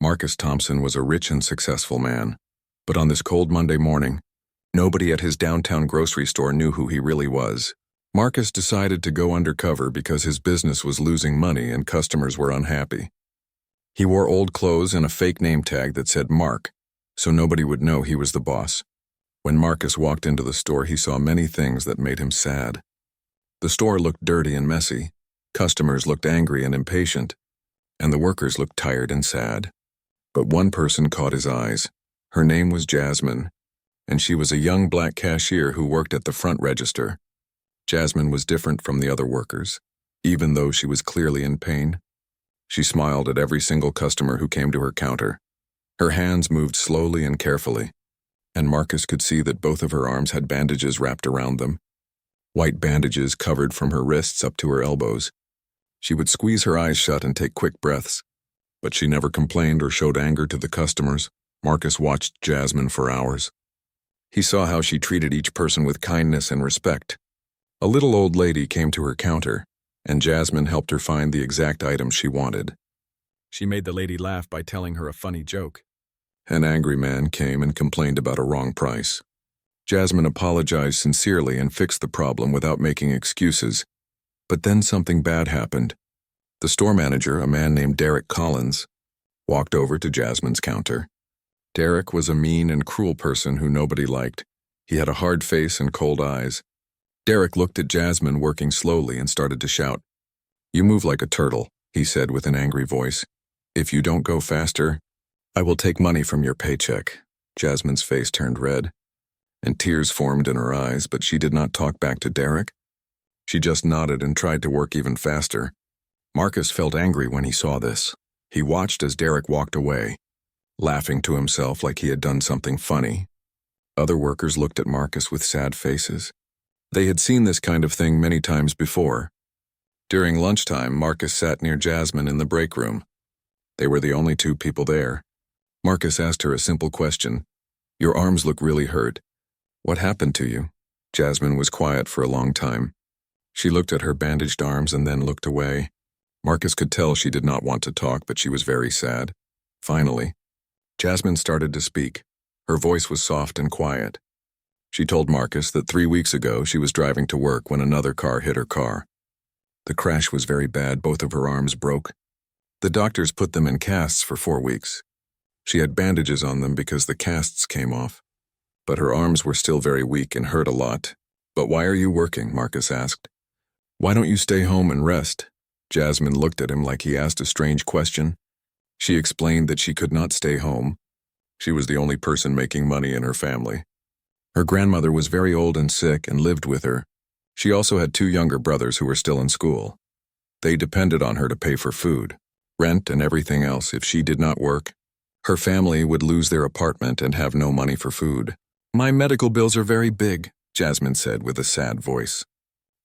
Marcus Thompson was a rich and successful man, but on this cold Monday morning, nobody at his downtown grocery store knew who he really was. Marcus decided to go undercover because his business was losing money and customers were unhappy. He wore old clothes and a fake name tag that said Mark, so nobody would know he was the boss. When Marcus walked into the store, he saw many things that made him sad. The store looked dirty and messy, customers looked angry and impatient, and the workers looked tired and sad. But one person caught his eyes. Her name was Jasmine, and she was a young black cashier who worked at the front register. Jasmine was different from the other workers, even though she was clearly in pain. She smiled at every single customer who came to her counter. Her hands moved slowly and carefully, and Marcus could see that both of her arms had bandages wrapped around them. White bandages covered from her wrists up to her elbows. She would squeeze her eyes shut and take quick breaths, but she never complained or showed anger to the customers. Marcus watched Jasmine for hours. He saw how she treated each person with kindness and respect. A little old lady came to her counter, and Jasmine helped her find the exact item she wanted. She made the lady laugh by telling her a funny joke. An angry man came and complained about a wrong price. Jasmine apologized sincerely and fixed the problem without making excuses. But then something bad happened. The store manager, a man named Derek Collins, walked over to Jasmine's counter. Derek was a mean and cruel person who nobody liked. He had a hard face and cold eyes. Derek looked at Jasmine working slowly and started to shout. "You move like a turtle," he said with an angry voice. "If you don't go faster, I will take money from your paycheck." Jasmine's face turned red, and tears formed in her eyes, but she did not talk back to Derek. She just nodded and tried to work even faster. Marcus felt angry when he saw this. He watched as Derek walked away, laughing to himself like he had done something funny. Other workers looked at Marcus with sad faces. They had seen this kind of thing many times before. During lunchtime, Marcus sat near Jasmine in the break room. They were the only two people there. Marcus asked her a simple question. "Your arms look really hurt. What happened to you?" Jasmine was quiet for a long time. She looked at her bandaged arms and then looked away. Marcus could tell she did not want to talk, but she was very sad. Finally, Jasmine started to speak. Her voice was soft and quiet. She told Marcus that 3 weeks ago she was driving to work when another car hit her car. The crash was very bad. Both of her arms broke. The doctors put them in casts for 4 weeks. She had bandages on them because the casts came off. But her arms were still very weak and hurt a lot. "But why are you working?" Marcus asked. "Why don't you stay home and rest?" Jasmine looked at him like he asked a strange question. She explained that she could not stay home. She was the only person making money in her family. Her grandmother was very old and sick and lived with her. She also had 2 younger brothers who were still in school. They depended on her to pay for food, rent, and everything else. If she did not work, her family would lose their apartment and have no money for food. "My medical bills are very big," Jasmine said with a sad voice.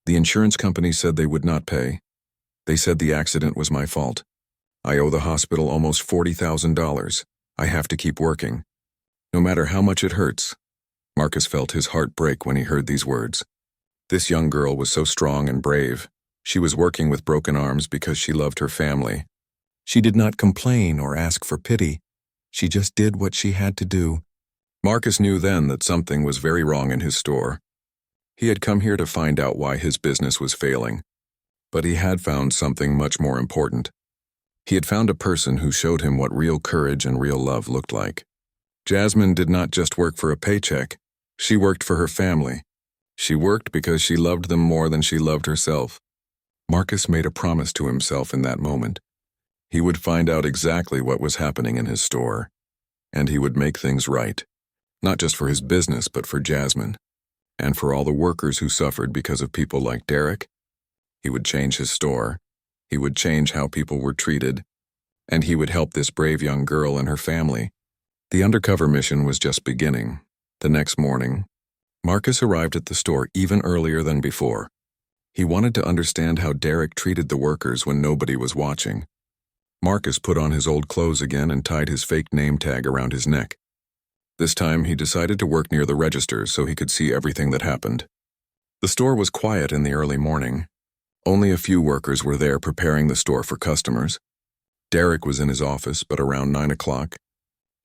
"The insurance company said they would not pay. They said the accident was my fault. I owe the hospital almost $40,000. I have to keep working, no matter how much it hurts." Marcus felt his heart break when he heard these words. This young girl was so strong and brave. She was working with broken arms because she loved her family. She did not complain or ask for pity. She just did what she had to do. Marcus knew then that something was very wrong in his store. He had come here to find out why his business was failing. But he had found something much more important. He had found a person who showed him what real courage and real love looked like. Jasmine did not just work for a paycheck. She worked for her family. She worked because she loved them more than she loved herself. Marcus made a promise to himself in that moment. He would find out exactly what was happening in his store, and he would make things right, not just for his business but for Jasmine, and for all the workers who suffered because of people like Derek. He would change his store. He would change how people were treated, and he would help this brave young girl and her family. The undercover mission was just beginning. The next morning, Marcus arrived at the store even earlier than before. He wanted to understand how Derek treated the workers when nobody was watching. Marcus put on his old clothes again and tied his fake name tag around his neck. This time, he decided to work near the registers so he could see everything that happened. The store was quiet in the early morning. Only a few workers were there preparing the store for customers. Derek was in his office, but around 9 o'clock,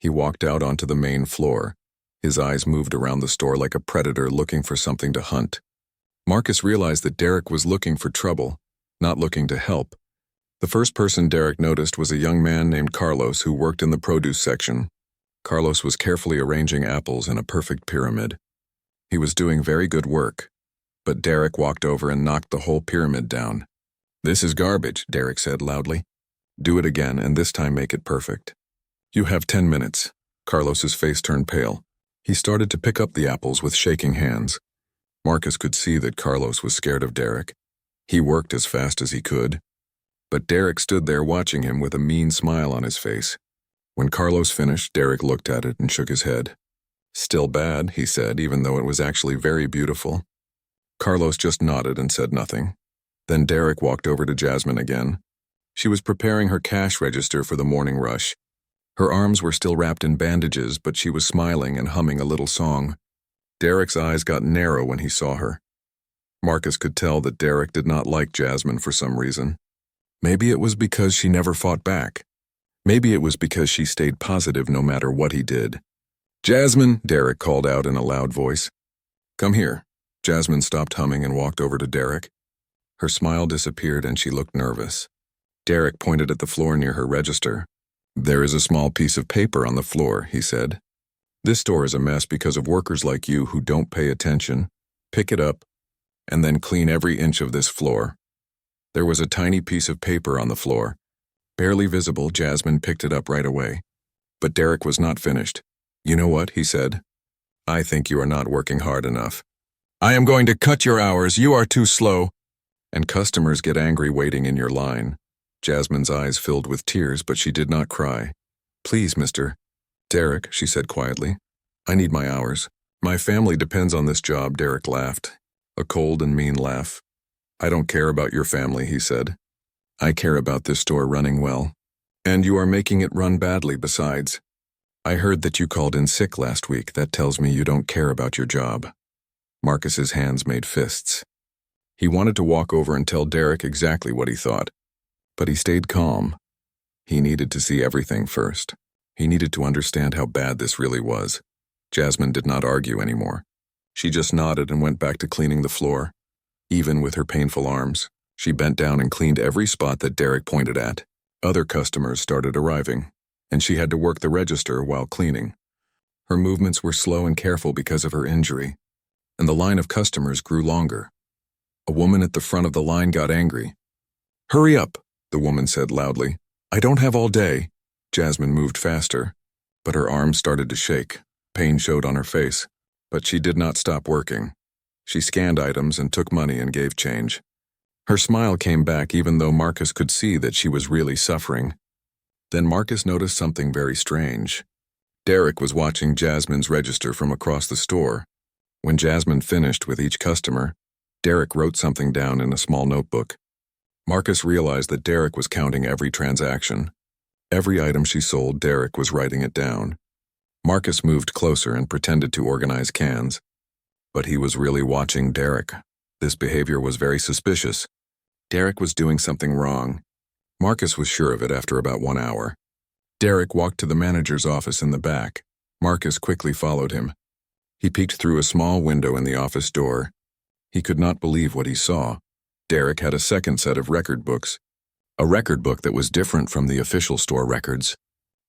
he walked out onto the main floor. His eyes moved around the store like a predator looking for something to hunt. Marcus realized that Derek was looking for trouble, not looking to help. The first person Derek noticed was a young man named Carlos who worked in the produce section. Carlos was carefully arranging apples in a perfect pyramid. He was doing very good work, but Derek walked over and knocked the whole pyramid down. "This is garbage," Derek said loudly. "Do it again, and this time make it perfect." "You have 10 minutes. Carlos's face turned pale. He started to pick up the apples with shaking hands. Marcus could see that Carlos was scared of Derek. He worked as fast as he could, but Derek stood there watching him with a mean smile on his face. When Carlos finished, Derek looked at it and shook his head. "Still bad," he said, even though it was actually very beautiful. Carlos just nodded and said nothing. Then Derek walked over to Jasmine again. She was preparing her cash register for the morning rush. Her arms were still wrapped in bandages, but she was smiling and humming a little song. Derek's eyes got narrow when he saw her. Marcus could tell that Derek did not like Jasmine for some reason. Maybe it was because she never fought back. Maybe it was because she stayed positive no matter what he did. "Jasmine," Derek called out in a loud voice. "Come here." Jasmine stopped humming and walked over to Derek. Her smile disappeared and she looked nervous. Derek pointed at the floor near her register. "There is a small piece of paper on the floor," he said. "This store is a mess because of workers like you who don't pay attention. Pick it up, and then clean every inch of this floor." There was a tiny piece of paper on the floor. Barely visible, Jasmine picked it up right away. But Derek was not finished. "You know what?" he said. "I think you are not working hard enough. I am going to cut your hours. You are too slow. And customers get angry waiting in your line." Jasmine's eyes filled with tears, but she did not cry. "Please, Mr. Derek," she said quietly. "I need my hours. My family depends on this job." Derek laughed, a cold and mean laugh. "I don't care about your family," he said. "I care about this store running well. And you are making it run badly besides. I heard that you called in sick last week. That tells me you don't care about your job." Marcus's hands made fists. He wanted to walk over and tell Derek exactly what he thought, but he stayed calm. He needed to see everything first. He needed to understand how bad this really was. Jasmine did not argue anymore. She just nodded and went back to cleaning the floor. Even with her painful arms, she bent down and cleaned every spot that Derek pointed at. Other customers started arriving, and she had to work the register while cleaning. Her movements were slow and careful because of her injury, and the line of customers grew longer. A woman at the front of the line got angry. "Hurry up," the woman said loudly. "I don't have all day." Jasmine moved faster, but her arms started to shake. Pain showed on her face, but she did not stop working. She scanned items and took money and gave change. Her smile came back even though Marcus could see that she was really suffering. Then Marcus noticed something very strange. Derek was watching Jasmine's register from across the store. When Jasmine finished with each customer, Derek wrote something down in a small notebook. Marcus realized that Derek was counting every transaction. Every item she sold, Derek was writing it down. Marcus moved closer and pretended to organize cans. But he was really watching Derek. This behavior was very suspicious. Derek was doing something wrong. Marcus was sure of it after about 1 hour. Derek walked to the manager's office in the back. Marcus quickly followed him. He peeked through a small window in the office door. He could not believe what he saw. Derek had a second set of record books. A record book that was different from the official store records.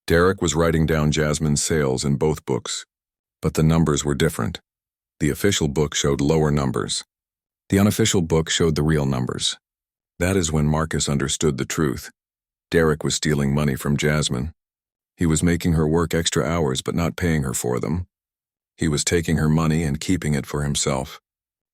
Derek was writing down Jasmine's sales in both books, but the numbers were different. The official book showed lower numbers. The unofficial book showed the real numbers. That is when Marcus understood the truth. Derek was stealing money from Jasmine. He was making her work extra hours but not paying her for them. He was taking her money and keeping it for himself.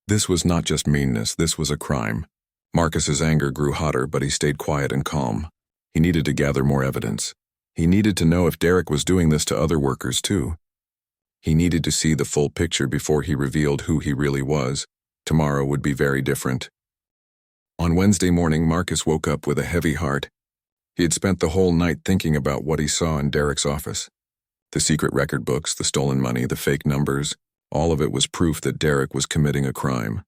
This was not just meanness, this was a crime. Marcus's anger grew hotter, but he stayed quiet and calm. He needed to gather more evidence. He needed to know if Derek was doing this to other workers too. He needed to see the full picture before he revealed who he really was. Tomorrow would be very different. On Wednesday morning, Marcus woke up with a heavy heart. He had spent the whole night thinking about what he saw in Derek's office. The secret record books, the stolen money, the fake numbers, all of it was proof that Derek was committing a crime.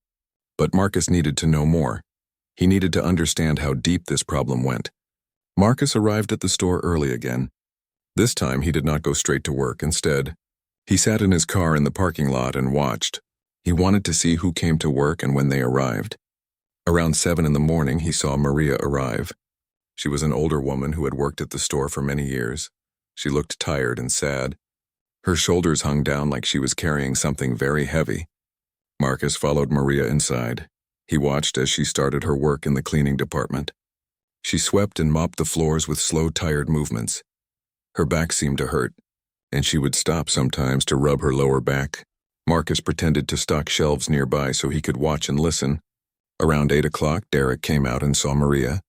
But Marcus needed to know more. He needed to understand how deep this problem went. Marcus arrived at the store early again. This time he did not go straight to work. Instead, he sat in his car in the parking lot and watched. He wanted to see who came to work and when they arrived. Around 7 in the morning, he saw Maria arrive. She was an older woman who had worked at the store for many years. She looked tired and sad. Her shoulders hung down like she was carrying something very heavy. Marcus followed Maria inside. He watched as she started her work in the cleaning department. She swept and mopped the floors with slow, tired movements. Her back seemed to hurt, and she would stop sometimes to rub her lower back. Marcus pretended to stock shelves nearby so he could watch and listen. Around 8 o'clock, Derek came out and saw Maria.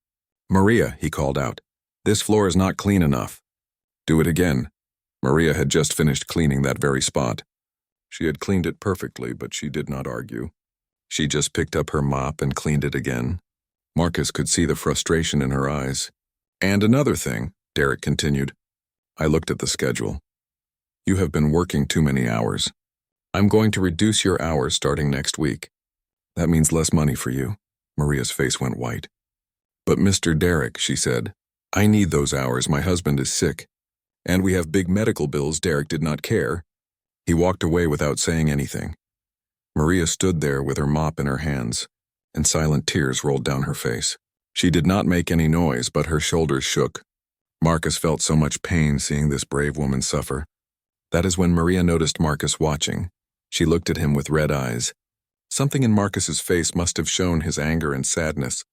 "Maria," he called out, "this floor is not clean enough." "Do it again." Maria had just finished cleaning that very spot. She had cleaned it perfectly, but she did not argue. She just picked up her mop and cleaned it again. Marcus could see the frustration in her eyes. "And another thing," Derek continued. "I looked at the schedule. You have been working too many hours. I'm going to reduce your hours starting next week. That means less money for you." Maria's face went white. "But Mr. Derek," she said, "I need those hours. My husband is sick. And we have big medical bills." Derek did not care. He walked away without saying anything. Maria stood there with her mop in her hands, and silent tears rolled down her face. She did not make any noise, but her shoulders shook. Marcus felt so much pain seeing this brave woman suffer. That is when Maria noticed Marcus watching. She looked at him with red eyes. Something in Marcus's face must have shown his anger and sadness.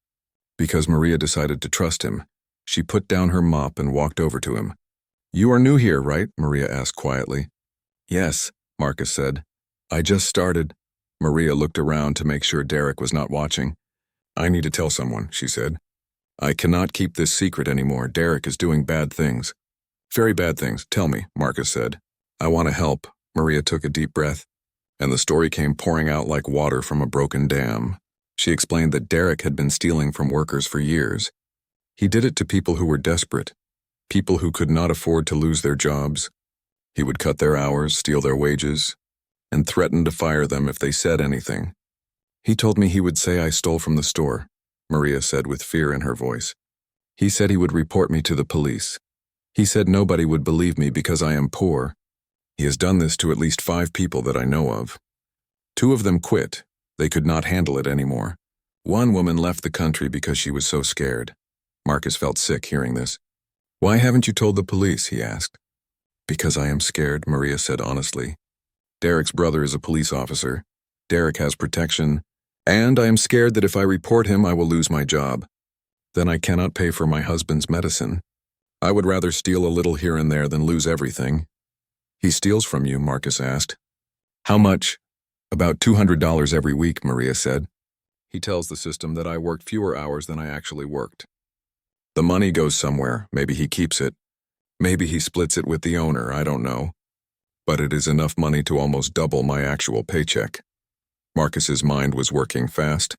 Because Maria decided to trust him, she put down her mop and walked over to him. "You are new here, right?" Maria asked quietly. "Yes," Marcus said. "I just started." Maria looked around to make sure Derek was not watching. "I need to tell someone," she said. "I cannot keep this secret anymore. Derek is doing bad things." "Very bad things. Tell me," Marcus said. "I want to help." Maria took a deep breath, and the story came pouring out like water from a broken dam. She explained that Derek had been stealing from workers for years. He did it to people who were desperate, people who could not afford to lose their jobs. He would cut their hours, steal their wages, and threaten to fire them if they said anything. "He told me he would say I stole from the store," Maria said with fear in her voice. "He said he would report me to the police. He said nobody would believe me because I am poor. He has done this to at least 5 people that I know of. 2 of them quit. They could not handle it anymore. 1 woman left the country because she was so scared." Marcus felt sick hearing this. "Why haven't you told the police?" he asked. "Because I am scared," Maria said honestly. "Derek's brother is a police officer. Derek has protection, and I am scared that if I report him, I will lose my job. Then I cannot pay for my husband's medicine. I would rather steal a little here and there than lose everything." "He steals from you?" Marcus asked. "How much?" "About $200 every week," Maria said. "He tells the system that I worked fewer hours than I actually worked. The money goes somewhere. Maybe he keeps it. Maybe he splits it with the owner, I don't know. But it is enough money to almost double my actual paycheck." Marcus's mind was working fast.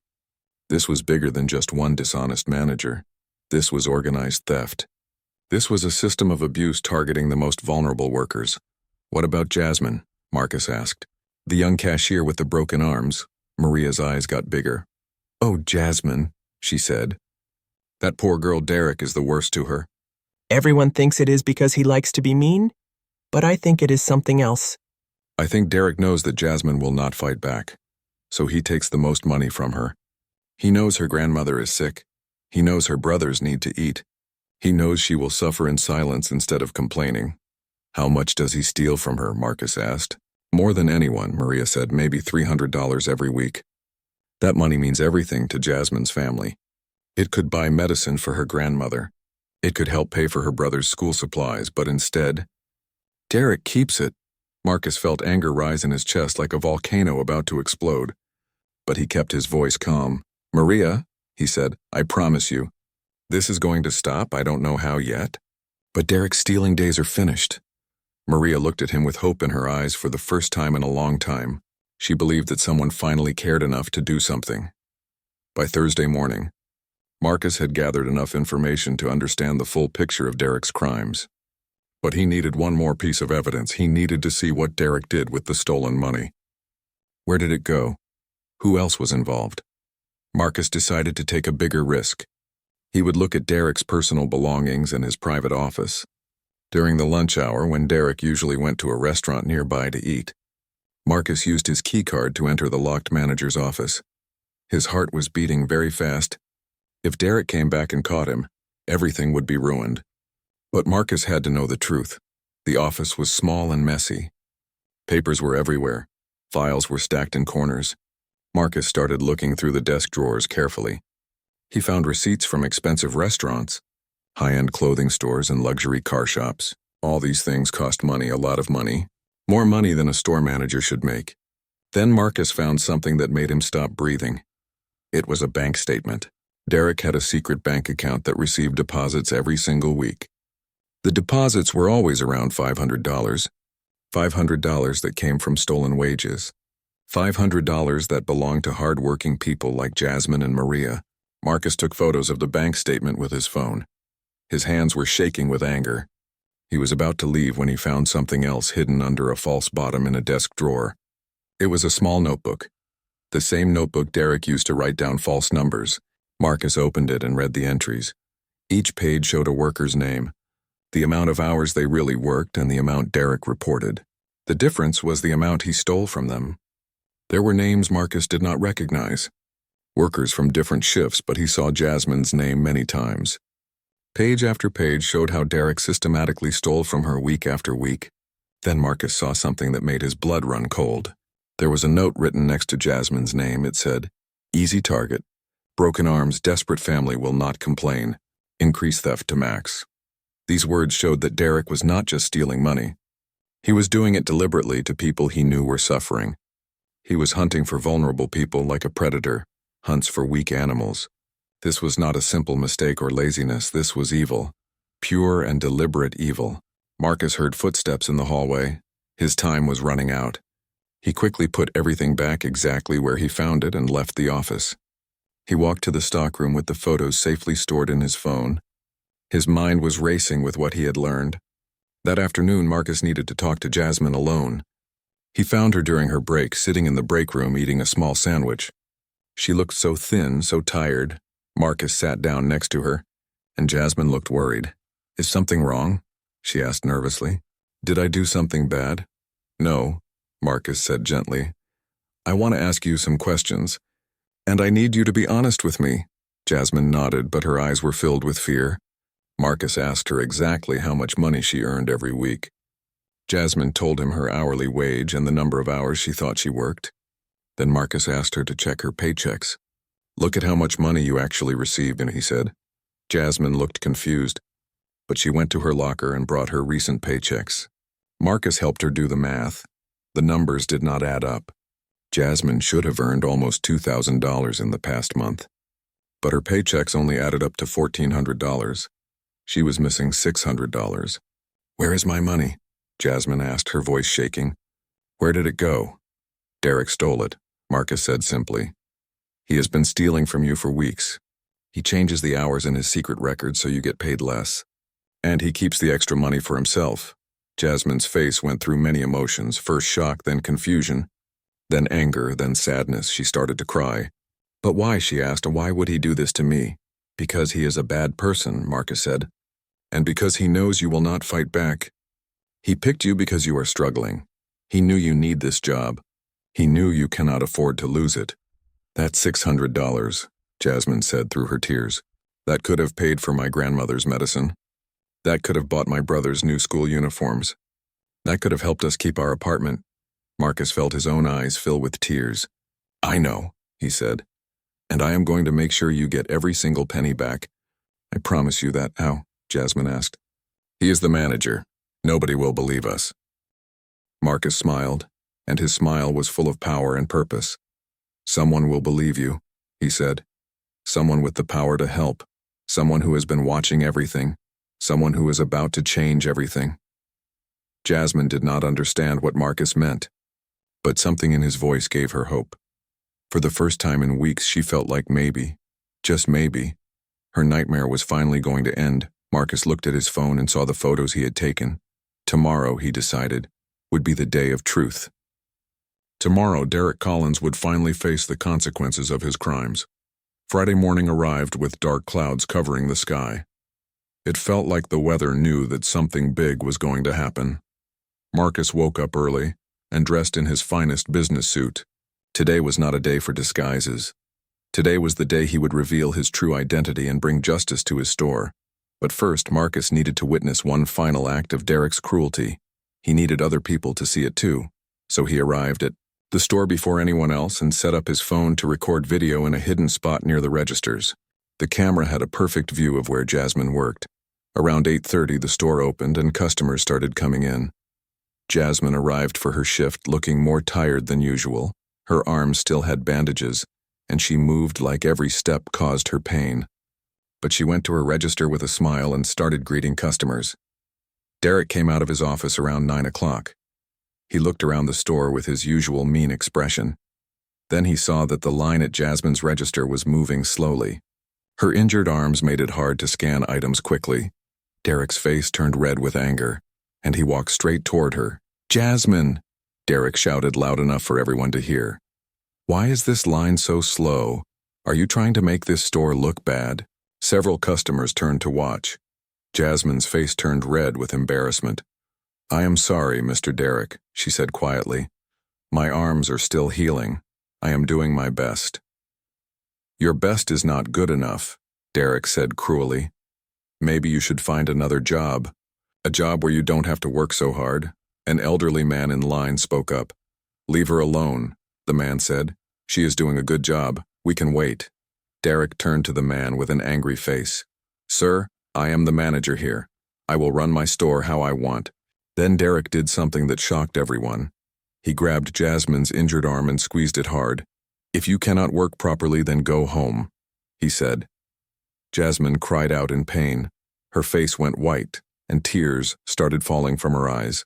This was bigger than just one dishonest manager. This was organized theft. This was a system of abuse targeting the most vulnerable workers. "What about Jasmine?" Marcus asked. "The young cashier with the broken arms." Maria's eyes got bigger. "Oh, Jasmine," she said. "That poor girl Derek is the worst to her." Everyone thinks it is because he likes to be mean, but I think it is something else. "I think Derek knows that Jasmine will not fight back, so he takes the most money from her. He knows her grandmother is sick. He knows her brothers need to eat. He knows she will suffer in silence instead of complaining." "How much does he steal from her?" Marcus asked. "More than anyone," Maria said, "maybe $300 every week. That money means everything to Jasmine's family. It could buy medicine for her grandmother. It could help pay for her brother's school supplies, but instead, Derek keeps it." Marcus felt anger rise in his chest like a volcano about to explode. But he kept his voice calm. "Maria," he said, "I promise you, this is going to stop. I don't know how yet. But Derek's stealing days are finished." Maria looked at him with hope in her eyes for the first time in a long time. She believed that someone finally cared enough to do something. By Thursday morning, Marcus had gathered enough information to understand the full picture of Derek's crimes. But he needed one more piece of evidence. He needed to see what Derek did with the stolen money. Where did it go? Who else was involved? Marcus decided to take a bigger risk. He would look at Derek's personal belongings in his private office. During the lunch hour, when Derek usually went to a restaurant nearby to eat, Marcus used his keycard to enter the locked manager's office. His heart was beating very fast. If Derek came back and caught him, everything would be ruined. But Marcus had to know the truth. The office was small and messy. Papers were everywhere. Files were stacked in corners. Marcus started looking through the desk drawers carefully. He found receipts from expensive restaurants, high-end clothing stores, and luxury car shops. All these things cost money, a lot of money. More money than a store manager should make. Then Marcus found something that made him stop breathing. It was a bank statement. Derek had a secret bank account that received deposits every single week. The deposits were always around $500. $500 that came from stolen wages. $500 that belonged to hard-working people like Jasmine and Maria. Marcus took photos of the bank statement with his phone. His hands were shaking with anger. He was about to leave when he found something else hidden under a false bottom in a desk drawer. It was a small notebook. The same notebook Derek used to write down false numbers. Marcus opened it and read the entries. Each page showed a worker's name, the amount of hours they really worked, and the amount Derek reported. The difference was the amount he stole from them. There were names Marcus did not recognize. Workers from different shifts, but he saw Jasmine's name many times. Page after page showed how Derek systematically stole from her week after week. Then Marcus saw something that made his blood run cold. There was a note written next to Jasmine's name. It said, "Easy target. Broken arms, desperate family will not complain. Increase theft to max." These words showed that Derek was not just stealing money. He was doing it deliberately to people he knew were suffering. He was hunting for vulnerable people like a predator hunts for weak animals. This was not a simple mistake or laziness. This was evil. Pure and deliberate evil. Marcus heard footsteps in the hallway. His time was running out. He quickly put everything back exactly where he found it and left the office. He walked to the stockroom with the photos safely stored in his phone. His mind was racing with what he had learned. That afternoon, Marcus needed to talk to Jasmine alone. He found her during her break, sitting in the break room eating a small sandwich. She looked so thin, so tired. Marcus sat down next to her, and Jasmine looked worried. "Is something wrong?" she asked nervously. "Did I do something bad?" "No," Marcus said gently. "I want to ask you some questions, and I need you to be honest with me." Jasmine nodded, but her eyes were filled with fear. Marcus asked her exactly how much money she earned every week. Jasmine told him her hourly wage and the number of hours she thought she worked. Then Marcus asked her to check her paychecks. "Look at how much money you actually received," he said. Jasmine looked confused, but she went to her locker and brought her recent paychecks. Marcus helped her do the math. The numbers did not add up. Jasmine should have earned almost $2,000 in the past month, but her paychecks only added up to $1,400. She was missing $600. "Where is my money?" Jasmine asked, her voice shaking. "Where did it go?" "Derek stole it," Marcus said simply. "He has been stealing from you for weeks. He changes the hours in his secret records so you get paid less. And he keeps the extra money for himself." Jasmine's face went through many emotions, first shock, then confusion, then anger, then sadness. She started to cry. "But why?" she asked. "Why would he do this to me?" "Because he is a bad person," Marcus said. "And because he knows you will not fight back. He picked you because you are struggling. He knew you need this job. He knew you cannot afford to lose it." "That's $600, Jasmine said through her tears. "That could have paid for my grandmother's medicine. That could have bought my brother's new school uniforms. That could have helped us keep our apartment." Marcus felt his own eyes fill with tears. "I know," he said. "And I am going to make sure you get every single penny back. I promise you that." "How?" Jasmine asked. "He is the manager. Nobody will believe us." Marcus smiled, and his smile was full of power and purpose. "Someone will believe you," he said. "Someone with the power to help. Someone who has been watching everything. Someone who is about to change everything." Jasmine did not understand what Marcus meant, but something in his voice gave her hope. For the first time in weeks, she felt like maybe, just maybe, her nightmare was finally going to end. Marcus looked at his phone and saw the photos he had taken. Tomorrow, he decided, would be the day of truth. Tomorrow, Derek Collins would finally face the consequences of his crimes. Friday morning arrived with dark clouds covering the sky. It felt like the weather knew that something big was going to happen. Marcus woke up early and dressed in his finest business suit. Today was not a day for disguises. Today was the day he would reveal his true identity and bring justice to his store. But first, Marcus needed to witness one final act of Derek's cruelty. He needed other people to see it too. So he arrived at the store before anyone else and set up his phone to record video in a hidden spot near the registers. The camera had a perfect view of where Jasmine worked. Around 8:30, the store opened and customers started coming in. Jasmine arrived for her shift looking more tired than usual. Her arms still had bandages, and she moved like every step caused her pain. But she went to her register with a smile and started greeting customers. Derek came out of his office around 9 o'clock. He looked around the store with his usual mean expression. Then he saw that the line at Jasmine's register was moving slowly. Her injured arms made it hard to scan items quickly. Derek's face turned red with anger, and he walked straight toward her. "Jasmine!" Derek shouted loud enough for everyone to hear. "Why is this line so slow? Are you trying to make this store look bad?" Several customers turned to watch. Jasmine's face turned red with embarrassment. "I am sorry, Mr. Derek," she said quietly. "My arms are still healing. I am doing my best." "Your best is not good enough," Derek said cruelly. "Maybe you should find another job. A job where you don't have to work so hard." An elderly man in line spoke up. "Leave her alone," the man said. "She is doing a good job. We can wait." Derek turned to the man with an angry face. "Sir, I am the manager here. I will run my store how I want." Then Derek did something that shocked everyone. He grabbed Jasmine's injured arm and squeezed it hard. "If you cannot work properly, then go home," he said. Jasmine cried out in pain. Her face went white, and tears started falling from her eyes.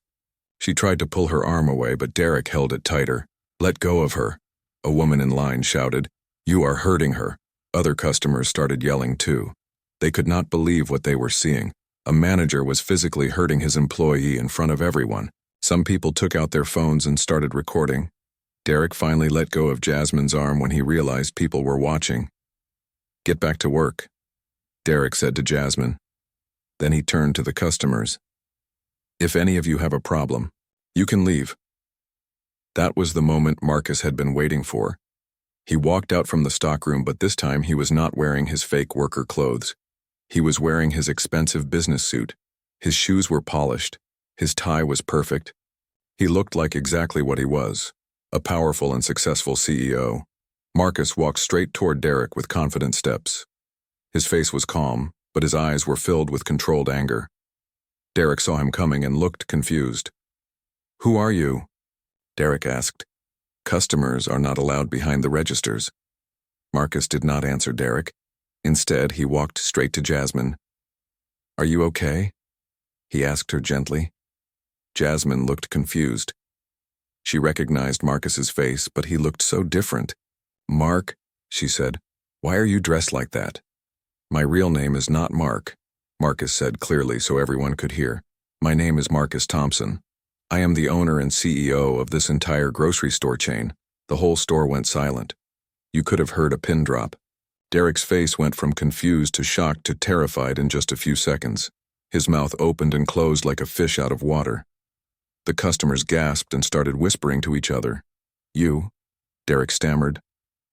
She tried to pull her arm away, but Derek held it tighter. "Let go of her," a woman in line shouted. "You are hurting her." Other customers started yelling too. They could not believe what they were seeing. A manager was physically hurting his employee in front of everyone. Some people took out their phones and started recording. Derek finally let go of Jasmine's arm when he realized people were watching. "Get back to work," Derek said to Jasmine. Then he turned to the customers. "If any of you have a problem, you can leave." That was the moment Marcus had been waiting for. He walked out from the stockroom, but this time he was not wearing his fake worker clothes. He was wearing his expensive business suit. His shoes were polished. His tie was perfect. He looked like exactly what he was, a powerful and successful CEO. Marcus walked straight toward Derek with confident steps. His face was calm, but his eyes were filled with controlled anger. Derek saw him coming and looked confused. "Who are you?" Derek asked. "Customers are not allowed behind the registers." Marcus did not answer Derek. Instead, he walked straight to Jasmine. "Are you okay?" he asked her gently. Jasmine looked confused. She recognized Marcus's face, but he looked so different. "Mark," she said, "why are you dressed like that?" "My real name is not Mark," Marcus said clearly so everyone could hear. "My name is Marcus Thompson. I am the owner and CEO of this entire grocery store chain." The whole store went silent. You could have heard a pin drop. Derek's face went from confused to shocked to terrified in just a few seconds. His mouth opened and closed like a fish out of water. The customers gasped and started whispering to each other. "You?" Derek stammered.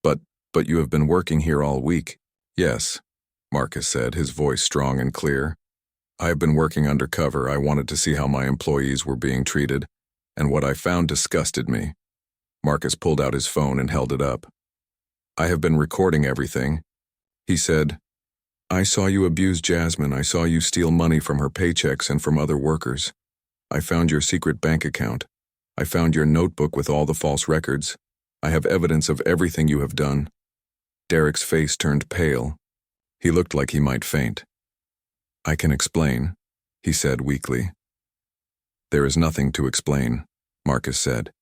But you have been working here all week." "Yes," Marcus said, his voice strong and clear. "I have been working undercover. I wanted to see how my employees were being treated, and what I found disgusted me." Marcus pulled out his phone and held it up. "I have been recording everything," he said. "I saw you abuse Jasmine. I saw you steal money from her paychecks and from other workers. I found your secret bank account. I found your notebook with all the false records. I have evidence of everything you have done." Derek's face turned pale. He looked like he might faint. "I can explain," he said weakly. "There is nothing to explain," Marcus said.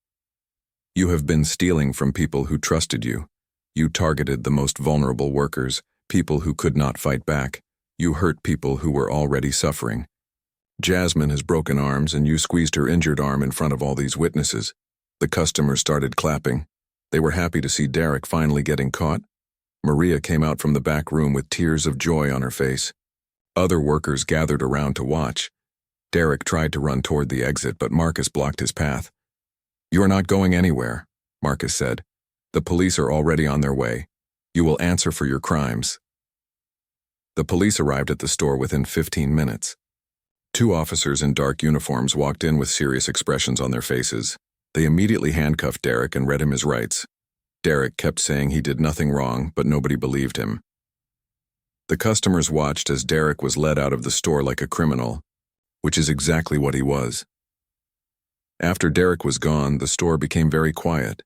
"You have been stealing from people who trusted you. You targeted the most vulnerable workers, people who could not fight back. You hurt people who were already suffering. Jasmine has broken arms and you squeezed her injured arm in front of all these witnesses." The customers started clapping. They were happy to see Derek finally getting caught. Maria came out from the back room with tears of joy on her face. Other workers gathered around to watch. Derek tried to run toward the exit, but Marcus blocked his path. "You're not going anywhere," Marcus said. "The police are already on their way. You will answer for your crimes." The police arrived at the store within 15 minutes. Two officers in dark uniforms walked in with serious expressions on their faces. They immediately handcuffed Derek and read him his rights. Derek kept saying he did nothing wrong, but nobody believed him. The customers watched as Derek was led out of the store like a criminal, which is exactly what he was. After Derek was gone, the store became very quiet.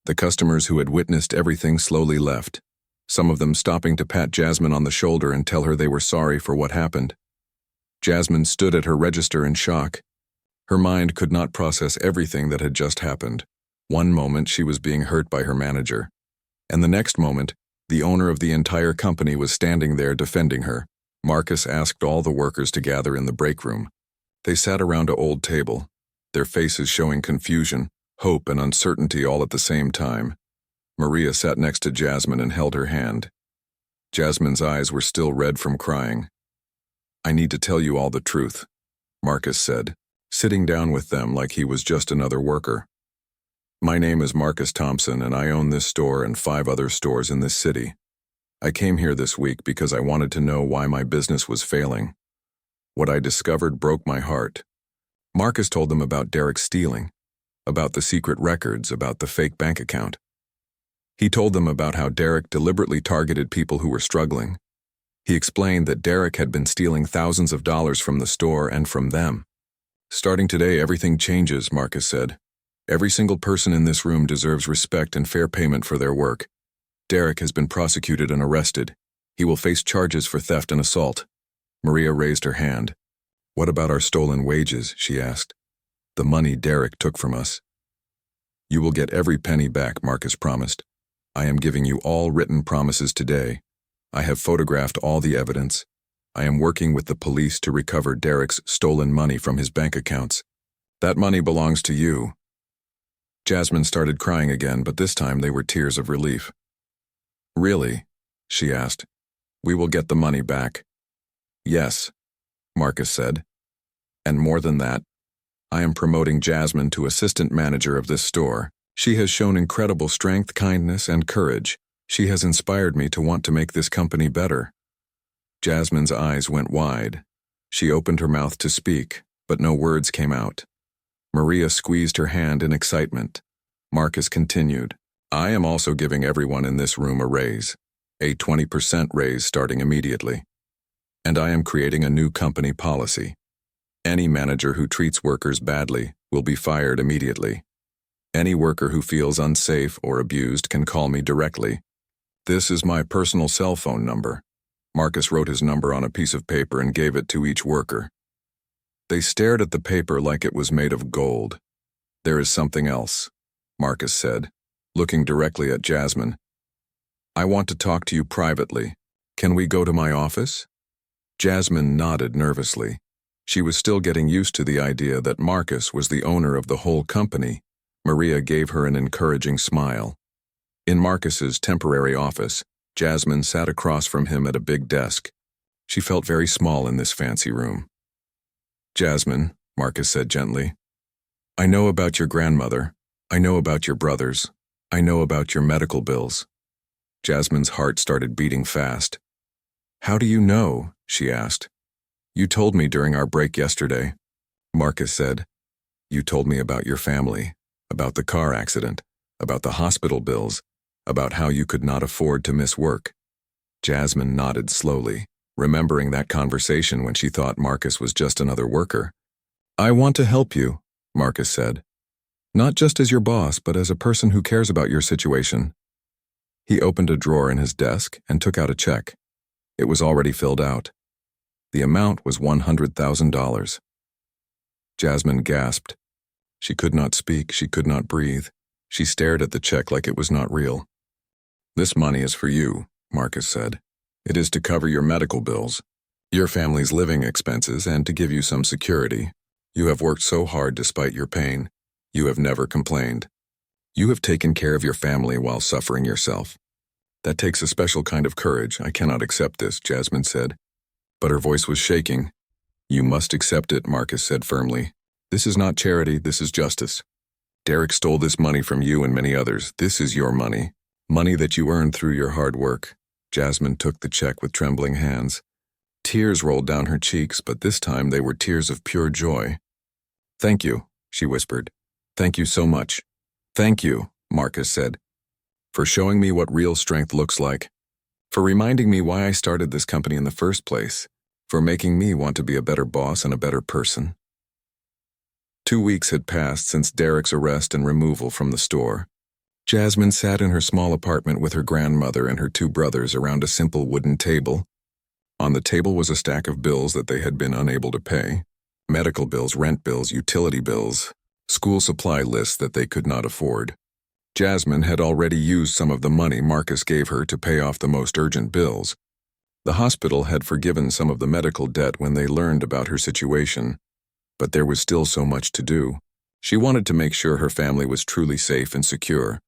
The customers who had witnessed everything slowly left, some of them stopping to pat Jasmine on the shoulder and tell her they were sorry for what happened. Jasmine stood at her register in shock. Her mind could not process everything that had just happened. One moment she was being hurt by her manager, and the next moment, the owner of the entire company was standing there defending her. Marcus asked all the workers to gather in the break room. They sat around an old table, their faces showing confusion, hope, and uncertainty all at the same time. Maria sat next to Jasmine and held her hand. Jasmine's eyes were still red from crying. "I need to tell you all the truth," Marcus said, sitting down with them like he was just another worker. "My name is Marcus Thompson, and I own this store and 5 other stores in this city. I came here this week because I wanted to know why my business was failing. What I discovered broke my heart." Marcus told them about Derek stealing, about the secret records, about the fake bank account. He told them about how Derek deliberately targeted people who were struggling. He explained that Derek had been stealing thousands of dollars from the store and from them. "Starting today, everything changes," Marcus said. "Every single person in this room deserves respect and fair payment for their work. Derek has been prosecuted and arrested. He will face charges for theft and assault." Maria raised her hand. "What about our stolen wages?" she asked. "The money Derek took from us." "You will get every penny back," Marcus promised. "I am giving you all written promises today. I have photographed all the evidence. I am working with the police to recover Derek's stolen money from his bank accounts. That money belongs to you." Jasmine started crying again, but this time they were tears of relief. "Really?" she asked. "We will get the money back." "Yes," Marcus said. "And more than that, I am promoting Jasmine to assistant manager of this store. She has shown incredible strength, kindness, and courage. She has inspired me to want to make this company better." Jasmine's eyes went wide. She opened her mouth to speak, but no words came out. Maria squeezed her hand in excitement. Marcus continued, "I am also giving everyone in this room a raise, a 20% raise starting immediately. And I am creating a new company policy. Any manager who treats workers badly will be fired immediately. Any worker who feels unsafe or abused can call me directly. This is my personal cell phone number." Marcus wrote his number on a piece of paper and gave it to each worker. They stared at the paper like it was made of gold. "There is something else," Marcus said, looking directly at Jasmine. "I want to talk to you privately. Can we go to my office?" Jasmine nodded nervously. She was still getting used to the idea that Marcus was the owner of the whole company. Maria gave her an encouraging smile. In Marcus's temporary office, Jasmine sat across from him at a big desk. She felt very small in this fancy room. "Jasmine," Marcus said gently, "I know about your grandmother. I know about your brothers. I know about your medical bills." Jasmine's heart started beating fast. "How do you know?" she asked. "You told me during our break yesterday," Marcus said. "You told me about your family, about the car accident, about the hospital bills, about how you could not afford to miss work." Jasmine nodded slowly, remembering that conversation when she thought Marcus was just another worker. "I want to help you," Marcus said. "Not just as your boss, but as a person who cares about your situation." He opened a drawer in his desk and took out a check. It was already filled out. The amount was $100,000. Jasmine gasped. She could not speak, she could not breathe. She stared at the check like it was not real. "This money is for you," Marcus said. "It is to cover your medical bills, your family's living expenses, and to give you some security. You have worked so hard despite your pain. You have never complained. You have taken care of your family while suffering yourself. That takes a special kind of courage. I cannot accept this, Jasmine said. But her voice was shaking. You must accept it, Marcus said firmly. This is not charity, this is justice. Derek stole this money from you and many others. This is your money. Money that you earned through your hard work. Jasmine took the check with trembling hands. Tears rolled down her cheeks, but this time they were tears of pure joy. Thank you, she whispered. Thank you so much. Thank you, Marcus said, for showing me what real strength looks like, for reminding me why I started this company in the first place, for making me want to be a better boss and a better person. 2 weeks had passed since Derek's arrest and removal from the store. Jasmine sat in her small apartment with her grandmother and her 2 brothers around a simple wooden table. On the table was a stack of bills that they had been unable to pay. Medical bills, rent bills, utility bills, school supply lists that they could not afford. Jasmine had already used some of the money Marcus gave her to pay off the most urgent bills. The hospital had forgiven some of the medical debt when they learned about her situation, but there was still so much to do. She wanted to make sure her family was truly safe and secure.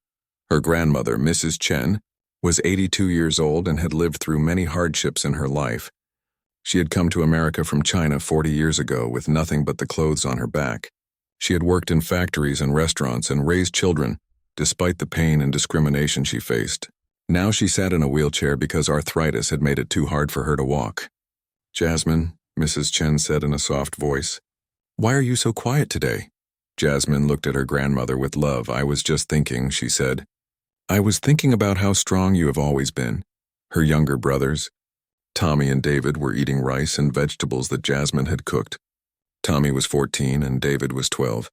Her grandmother, Mrs. Chen, was 82 years old and had lived through many hardships in her life. She had come to America from China 40 years ago with nothing but the clothes on her back. She had worked in factories and restaurants and raised children, despite the pain and discrimination she faced. Now she sat in a wheelchair because arthritis had made it too hard for her to walk. Jasmine, Mrs. Chen said in a soft voice, why are you so quiet today? Jasmine looked at her grandmother with love. I was just thinking, she said. I was thinking about how strong you have always been. Her younger brothers, Tommy and David, were eating rice and vegetables that Jasmine had cooked. Tommy was 14 and David was 12.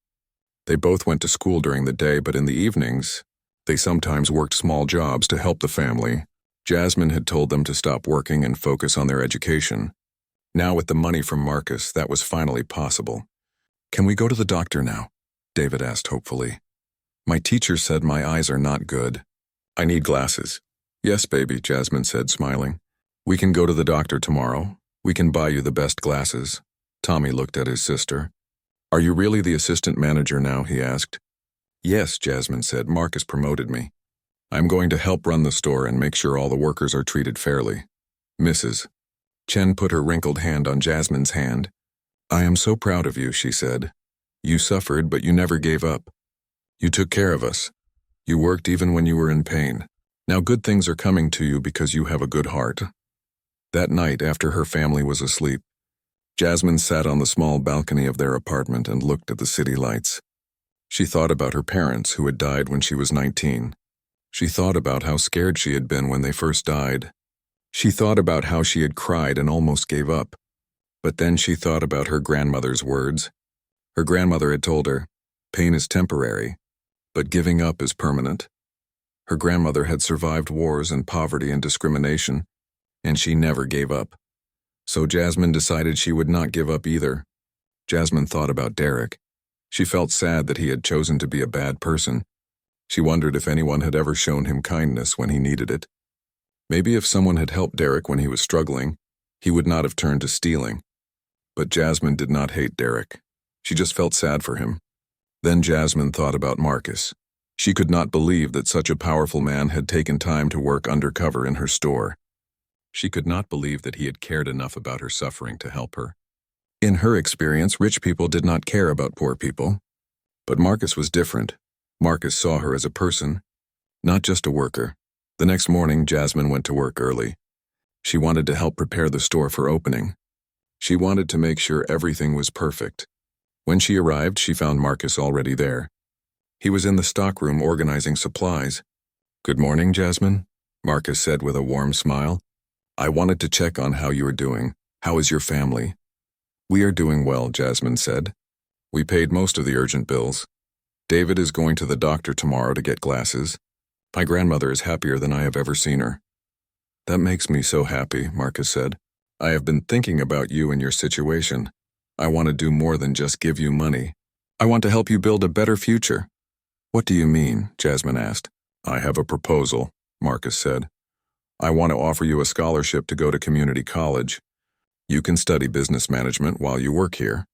They both went to school during the day, but in the evenings, they sometimes worked small jobs to help the family. Jasmine had told them to stop working and focus on their education. Now with the money from Marcus, that was finally possible. Can we go to the doctor now? David asked hopefully. My teacher said my eyes are not good. I need glasses. Yes, baby, Jasmine said, smiling. We can go to the doctor tomorrow. We can buy you the best glasses. Tommy looked at his sister. Are you really the assistant manager now? He asked. Yes, Jasmine said. Marcus promoted me. I'm going to help run the store and make sure all the workers are treated fairly. Mrs. Chen put her wrinkled hand on Jasmine's hand. I am so proud of you, she said. You suffered, but you never gave up. You took care of us. You worked even when you were in pain. Now good things are coming to you because you have a good heart. That night, after her family was asleep, Jasmine sat on the small balcony of their apartment and looked at the city lights. She thought about her parents who had died when she was 19. She thought about how scared she had been when they first died. She thought about how she had cried and almost gave up. But then she thought about her grandmother's words. Her grandmother had told her, pain is temporary, but giving up is permanent. Her grandmother had survived wars and poverty and discrimination, and she never gave up. So Jasmine decided she would not give up either. Jasmine thought about Derek. She felt sad that he had chosen to be a bad person. She wondered if anyone had ever shown him kindness when he needed it. Maybe if someone had helped Derek when he was struggling, he would not have turned to stealing. But Jasmine did not hate Derek. She just felt sad for him. Then Jasmine thought about Marcus. She could not believe that such a powerful man had taken time to work undercover in her store. She could not believe that he had cared enough about her suffering to help her. In her experience, rich people did not care about poor people. But Marcus was different. Marcus saw her as a person, not just a worker. The next morning, Jasmine went to work early. She wanted to help prepare the store for opening. She wanted to make sure everything was perfect. When she arrived, she found Marcus already there. He was in the stockroom organizing supplies. Good morning, Jasmine, Marcus said with a warm smile. I wanted to check on how you are doing. How is your family? We are doing well, Jasmine said. We paid most of the urgent bills. David is going to the doctor tomorrow to get glasses. My grandmother is happier than I have ever seen her. That makes me so happy, Marcus said. I have been thinking about you and your situation. I want to do more than just give you money. I want to help you build a better future. What do you mean? Jasmine asked. I have a proposal, Marcus said. I want to offer you a scholarship to go to community college. You can study business management while you work here.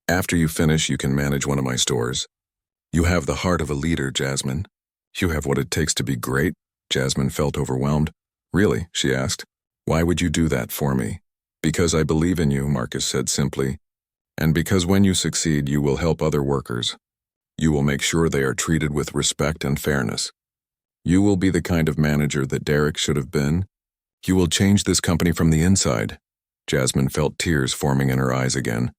After you finish, you can manage one of my stores. You have the heart of a leader, Jasmine. You have what it takes to be great. Jasmine felt overwhelmed. Really? She asked. Why would you do that for me? Because I believe in you, Marcus said simply. And because when you succeed, you will help other workers. You will make sure they are treated with respect and fairness. You will be the kind of manager that Derek should have been. You will change this company from the inside. Jasmine felt tears forming in her eyes again.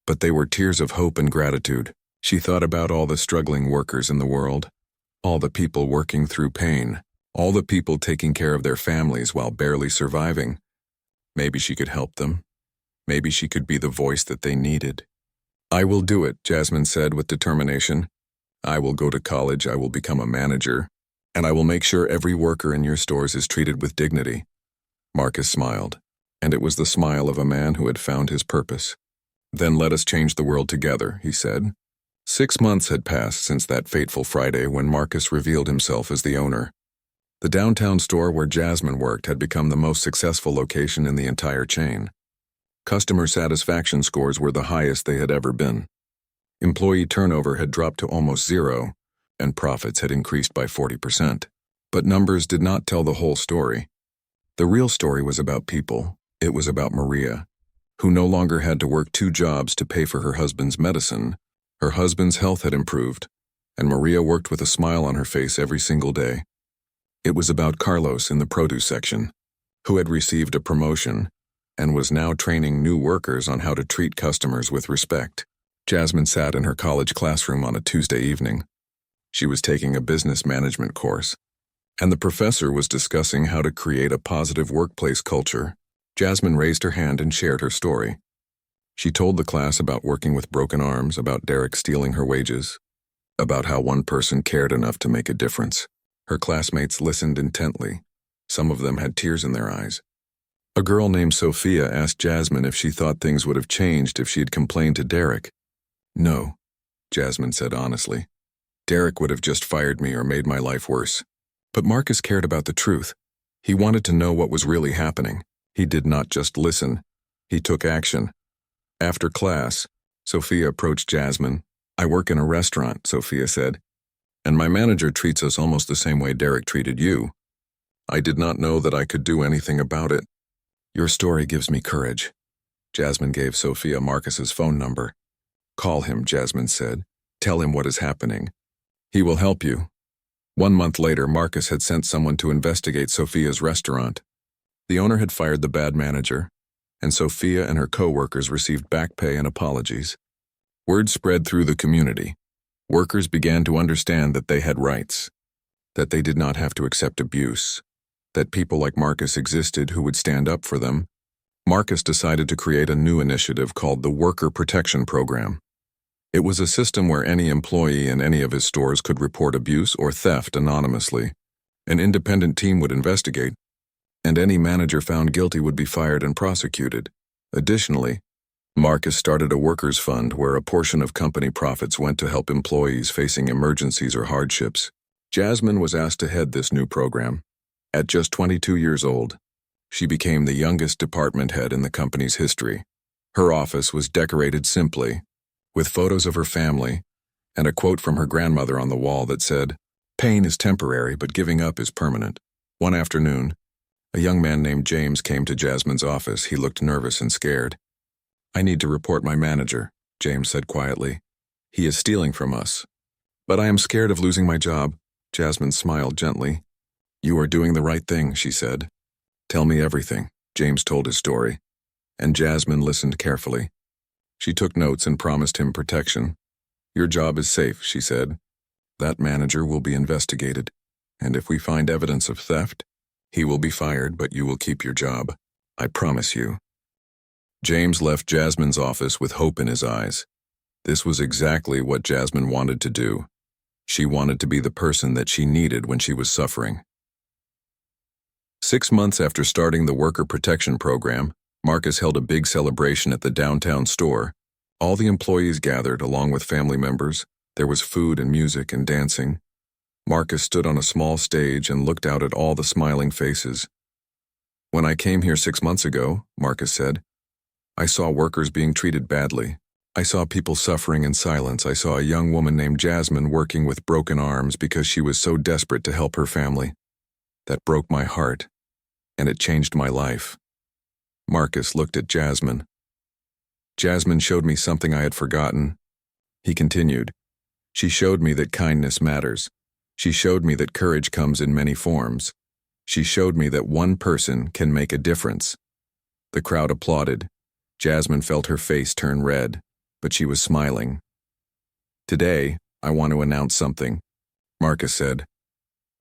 But they were tears of hope and gratitude. She thought about all the struggling workers in the world, all the people working through pain, all the people taking care of their families while barely surviving. Maybe she could help them. Maybe she could be the voice that they needed. I will do it, Jasmine said with determination. I will go to college, I will become a manager, and I will make sure every worker in your stores is treated with dignity. Marcus smiled, and it was the smile of a man who had found his purpose. Then let us change the world together, he said. 6 months had passed since that fateful Friday when Marcus revealed himself as the owner. The downtown store where Jasmine worked had become the most successful location in the entire chain. Customer satisfaction scores were the highest they had ever been. Employee turnover had dropped to almost zero, and profits had increased by 40%. But numbers did not tell the whole story. The real story was about people. It was about Maria, who no longer had to work 2 jobs to pay for her husband's medicine. Her husband's health had improved, and Maria worked with a smile on her face every single day. It was about Carlos in the produce section, who had received a promotion and was now training new workers on how to treat customers with respect. Jasmine sat in her college classroom on a Tuesday evening. She was taking a business management course, and the professor was discussing how to create a positive workplace culture. Jasmine raised her hand and shared her story. She told the class about working with broken arms, about Derek stealing her wages, about how one person cared enough to make a difference. Her classmates listened intently. Some of them had tears in their eyes. A girl named Sophia asked Jasmine if she thought things would have changed if she had complained to Derek. No, Jasmine said honestly. Derek would have just fired me or made my life worse. But Marcus cared about the truth. He wanted to know what was really happening. He did not just listen. He took action. After class, Sophia approached Jasmine. I work in a restaurant, Sophia said, and my manager treats us almost the same way Derek treated you. I did not know that I could do anything about it. Your story gives me courage. Jasmine gave Sophia Marcus's phone number. Call him, Jasmine said. Tell him what is happening. He will help you. 1 month later, Marcus had sent someone to investigate Sophia's restaurant. The owner had fired the bad manager, and Sophia and her co-workers received back pay and apologies. Word spread through the community. Workers began to understand that they had rights, that they did not have to accept abuse, that people like Marcus existed who would stand up for them. Marcus decided to create a new initiative called the Worker Protection Program. It was a system where any employee in any of his stores could report abuse or theft anonymously. An independent team would investigate, and any manager found guilty would be fired and prosecuted. Additionally, Marcus started a workers' fund where a portion of company profits went to help employees facing emergencies or hardships. Jasmine was asked to head this new program. At just 22 years old, she became the youngest department head in the company's history. Her office was decorated simply, with photos of her family and a quote from her grandmother on the wall that said, "Pain is temporary, but giving up is permanent." One afternoon, a young man named James came to Jasmine's office. He looked nervous and scared. I need to report my manager, James said quietly. He is stealing from us. But I am scared of losing my job. Jasmine smiled gently. You are doing the right thing, she said. Tell me everything, James told his story, and Jasmine listened carefully. She took notes and promised him protection. Your job is safe, she said. That manager will be investigated, and if we find evidence of theft, he will be fired, but you will keep your job. I promise you. James left Jasmine's office with hope in his eyes. This was exactly what Jasmine wanted to do. She wanted to be the person that she needed when she was suffering. 6 months after starting the Worker Protection Program, Marcus held a big celebration at the downtown store. All the employees gathered along with family members. There was food and music and dancing. Marcus stood on a small stage and looked out at all the smiling faces. When I came here 6 months ago, Marcus said, I saw workers being treated badly. I saw people suffering in silence. I saw a young woman named Jasmine working with broken arms because she was so desperate to help her family. That broke my heart. and it changed my life. Marcus looked at Jasmine. Jasmine showed me something I had forgotten. He continued. She showed me that kindness matters. She showed me that courage comes in many forms. She showed me that one person can make a difference. The crowd applauded. Jasmine felt her face turn red, but she was smiling. Today, I want to announce something, Marcus said.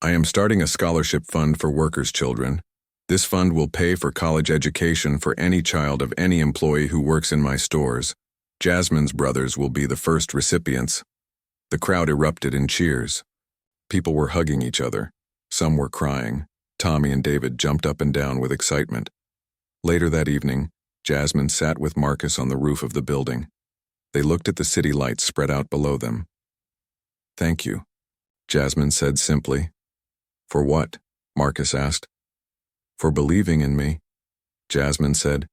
I am starting a scholarship fund for workers' children. This fund will pay for college education for any child of any employee who works in my stores. Jasmine's brothers will be the first recipients. The crowd erupted in cheers. People were hugging each other. Some were crying. Tommy and David jumped up and down with excitement. Later that evening, Jasmine sat with Marcus on the roof of the building. They looked at the city lights spread out below them. Thank you, Jasmine said simply. For what? Marcus asked. For believing in me, Jasmine said.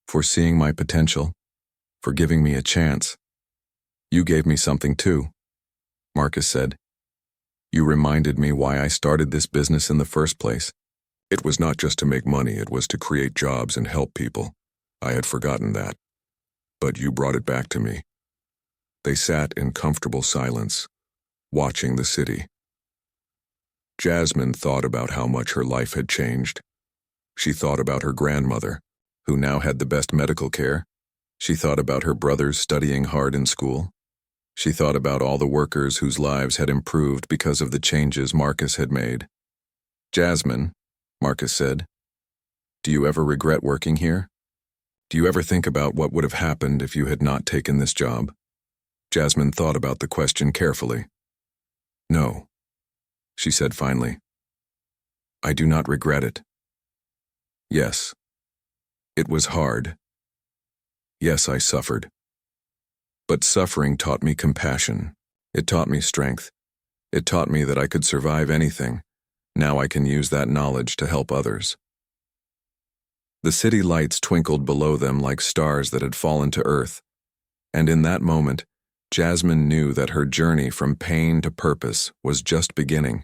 For seeing my potential. For giving me a chance. You gave me something too, Marcus said. You reminded me why I started this business in the first place. It was not just to make money, it was to create jobs and help people. I had forgotten that. But you brought it back to me. They sat in comfortable silence, watching the city. Jasmine thought about how much her life had changed. She thought about her grandmother, who now had the best medical care. She thought about her brothers studying hard in school. She thought about all the workers whose lives had improved because of the changes Marcus had made. Jasmine, Marcus said, do you ever regret working here? Do you ever think about what would have happened if you had not taken this job? Jasmine thought about the question carefully. No, she said finally. I do not regret it. Yes. It was hard. Yes, I suffered. But suffering taught me compassion. It taught me strength. It taught me that I could survive anything. Now I can use that knowledge to help others. The city lights twinkled below them like stars that had fallen to earth. And in that moment, Jasmine knew that her journey from pain to purpose was just beginning.